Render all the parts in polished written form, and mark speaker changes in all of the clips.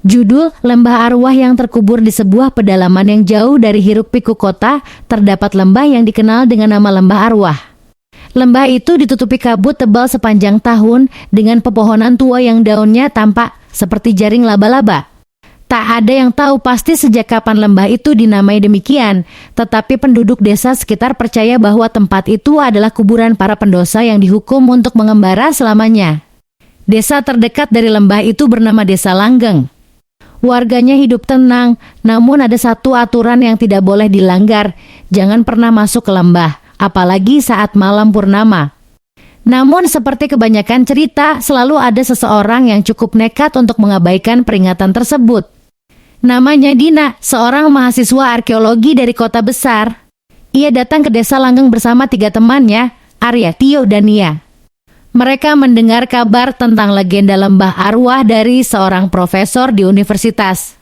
Speaker 1: Judul Lembah Arwah yang terkubur di sebuah pedalaman yang jauh dari hiruk-pikuk kota, terdapat lembah yang dikenal dengan nama Lembah Arwah. Lembah itu ditutupi kabut tebal sepanjang tahun dengan pepohonan tua yang daunnya tampak seperti jaring laba-laba. Tak ada yang tahu pasti sejak kapan lembah itu dinamai demikian, tetapi penduduk desa sekitar percaya bahwa tempat itu adalah kuburan para pendosa yang dihukum untuk mengembara selamanya. Desa terdekat dari lembah itu bernama Desa Langgeng. Warganya hidup tenang, namun ada satu aturan yang tidak boleh dilanggar, jangan pernah masuk ke lembah, apalagi saat malam purnama. Namun seperti kebanyakan cerita, selalu ada seseorang yang cukup nekat untuk mengabaikan peringatan tersebut. Namanya Dina, seorang mahasiswa arkeologi dari kota besar. Ia datang ke Desa Langgeng bersama 3 temannya, Arya, Tio, dan Nia. Mereka mendengar kabar tentang legenda lembah arwah dari seorang profesor di universitas.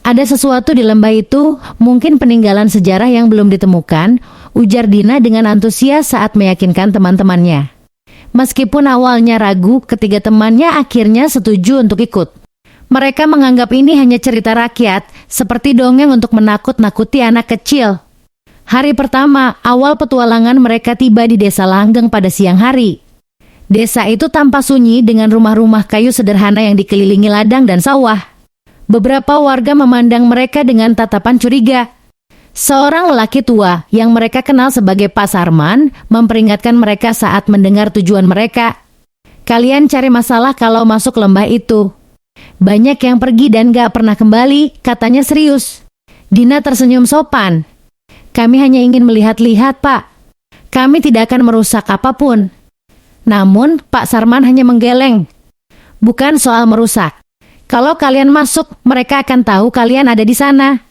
Speaker 1: Ada sesuatu di lembah itu, mungkin peninggalan sejarah yang belum ditemukan, ujar Dina dengan antusias saat meyakinkan teman-temannya. Meskipun awalnya ragu, ketiga temannya akhirnya setuju untuk ikut. Mereka menganggap ini hanya cerita rakyat, seperti dongeng untuk menakut-nakuti anak kecil. Hari pertama, awal petualangan mereka tiba di Desa Langgeng pada siang hari. Desa itu tampak sunyi dengan rumah-rumah kayu sederhana yang dikelilingi ladang dan sawah. Beberapa warga memandang mereka dengan tatapan curiga. Seorang lelaki tua yang mereka kenal sebagai Pak Sarman memperingatkan mereka saat mendengar tujuan mereka. Kalian cari masalah kalau masuk lembah itu. Banyak yang pergi dan gak pernah kembali, katanya serius. Dina tersenyum sopan. Kami hanya ingin melihat-lihat, Pak. Kami tidak akan merusak apapun. Namun, Pak Sarman hanya menggeleng. Bukan soal merusak. Kalau kalian masuk, mereka akan tahu kalian ada di sana.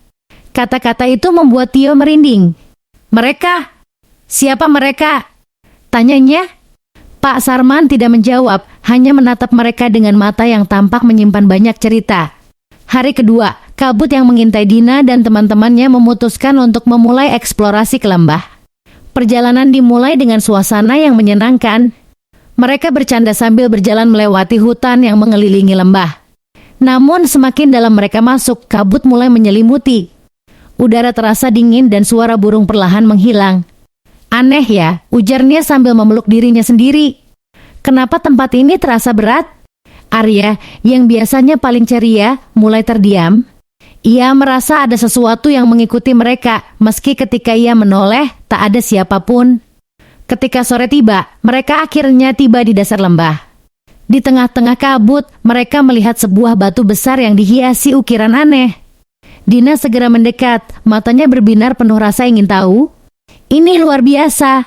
Speaker 1: Kata-kata itu membuat Tio merinding. Mereka? Siapa mereka? Tanyanya. Pak Sarman tidak menjawab, hanya menatap mereka dengan mata yang tampak menyimpan banyak cerita. Hari kedua, kabut yang mengintai Dina dan teman-temannya memutuskan untuk memulai eksplorasi ke lembah. Perjalanan dimulai dengan suasana yang menyenangkan. Mereka bercanda sambil berjalan melewati hutan yang mengelilingi lembah. Namun semakin dalam mereka masuk, kabut mulai menyelimuti. Udara terasa dingin dan suara burung perlahan menghilang. Aneh ya, ujarnya sambil memeluk dirinya sendiri. Kenapa tempat ini terasa berat? Arya, yang biasanya paling ceria, mulai terdiam. Ia merasa ada sesuatu yang mengikuti mereka, meski ketika ia menoleh, tak ada siapapun. Ketika sore tiba, mereka akhirnya tiba di dasar lembah. Di tengah-tengah kabut, mereka melihat sebuah batu besar yang dihiasi ukiran aneh. Dina segera mendekat, matanya berbinar penuh rasa ingin tahu. Ini luar biasa.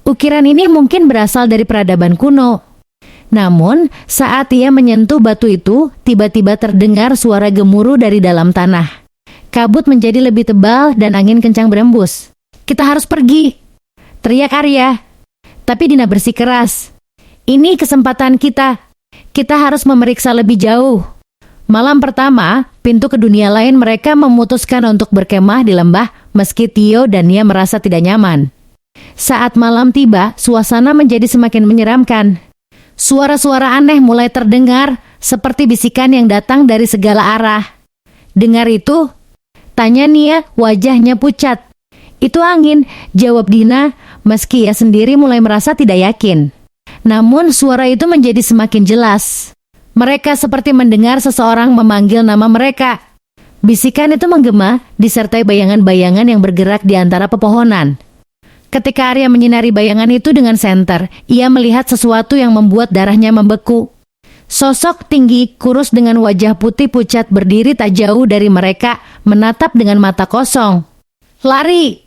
Speaker 1: Ukiran ini mungkin berasal dari peradaban kuno. Namun, saat ia menyentuh batu itu, tiba-tiba terdengar suara gemuruh dari dalam tanah. Kabut menjadi lebih tebal dan angin kencang berembus. Kita harus pergi, teriak Arya. Tapi Dina bersikeras. Ini kesempatan kita. Kita harus memeriksa lebih jauh. Malam pertama, pintu ke dunia lain mereka memutuskan untuk berkemah di lembah, meski Tio dan Nia merasa tidak nyaman. Saat malam tiba, suasana menjadi semakin menyeramkan. Suara-suara aneh mulai terdengar, seperti bisikan yang datang dari segala arah. Dengar itu? Tanya Nia, wajahnya pucat. Itu angin, jawab Dina, meski ia sendiri mulai merasa tidak yakin. Namun suara itu menjadi semakin jelas. Mereka seperti mendengar seseorang memanggil nama mereka. Bisikan itu menggema, disertai bayangan-bayangan yang bergerak di antara pepohonan. Ketika Arya menyinari bayangan itu dengan senter, ia melihat sesuatu yang membuat darahnya membeku. Sosok tinggi, kurus dengan wajah putih pucat berdiri tak jauh dari mereka, menatap dengan mata kosong. Lari!